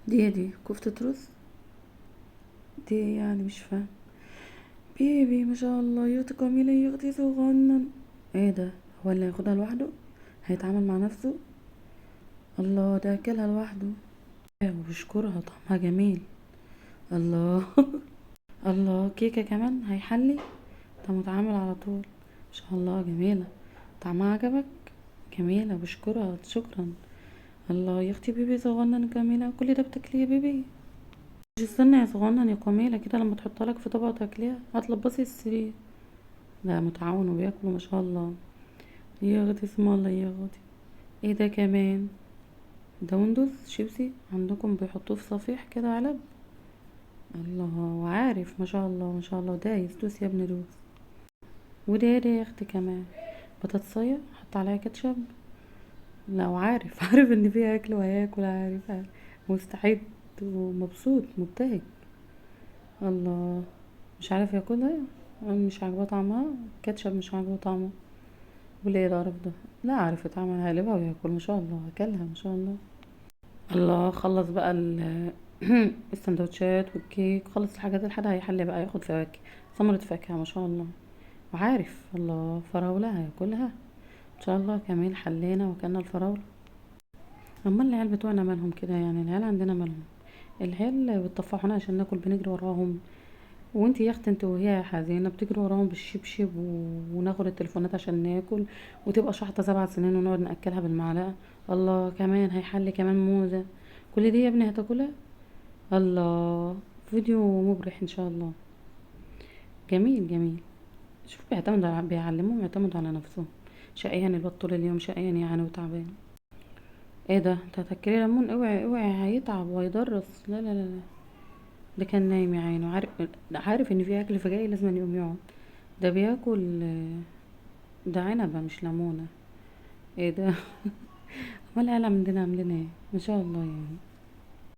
دي كفتة رز؟ دي يعني مش فاهم. بيبي ما شاء الله، ياخدي جميلة، ياخدي صغنن. ايه ده؟ هو اللي هياخدها لوحده؟ هيتعامل مع نفسه؟ الله، ده اكلها لوحده. وبشكرها، طعمها جميل. الله. الله، كيكة كمان هيحلي. ده متعامل على طول، ما شاء الله جميلة. طعمها عجبك؟ جميلة، بشكرها، شكرا. الله يا اختي، بيبي صغنن جميلة، كل ده بتاكليه يا بيبي؟ مش استنى يا صغنن يا جميلة كده، لما تحطها لك في طبق تاكليها، هتلبسي السرير. لا، متعاون وبياكلوا ما شاء الله. ياخدي اسم الله ياخدي. ايه ده كمان؟ ده ويندوز شيبسي عندكم بيحطوه في صفيح كده علب. الله، وعارف ما شاء الله ما شاء الله، دايس دوس يا ابني دوس. وده يا اختي كمان بطاطسية حط عليها كاتشب. لا، وعارف عارف ان فيها اكل وهياكل، عارف. مستعد ومبسوط مبتهج. الله. مش عارف ياكلها. مش عاجباه طعمها. كاتشب مش عاجبه طعمه. وليه القرف ده؟ لا، عارف يتعمل، هيقلبها وياكل ما شاء الله، اكلها ما شاء الله. الله، خلص بقى السندوتشات والكيك، خلص الحاجات الحادقة، هيحلي بقى ياخد فواكه. ثمرة فاكهة ما شاء الله. وعارف الله، فراولة هياكلها ان شاء الله. كميل حلينا وكلنا الفراولة. اما العيال بتوعنا مالهم كده يعني؟ العيال عندنا مالهم؟ العيال بتطفحونا عشان ناكل، بنجري وراهم. وانتي يا اختي، انت وهي حزينة بتجري وراهم بالشبشب وناخد التليفونات عشان ناكل. وتبقى شحطة 7 سنين ونقعد ناكلها بالمعلقة. الله، كمان هيحلي كمان موزة. كل دي يا ابني هتاكلها؟ الله. فيديو مبرح ان شاء الله. جميل جميل. شوف، بيعلموهم يعتمدوا على نفسهم. شقيان الواد طول اليوم، شقيان يعني وتعبان. ايه ده؟ انت هتاكليه ليمون؟ اوعي اوعي، هيتعب وهيضرس، لا لا لا لا. ده كان نايم يا عيني، عارف ان في اكل فجائي لازم يقوم يقعد. ده بياكل. ده عنبة مش ليمونة. ايه ده؟ امال العيال عندنا عاملين ايه؟ ما شاء الله يعني.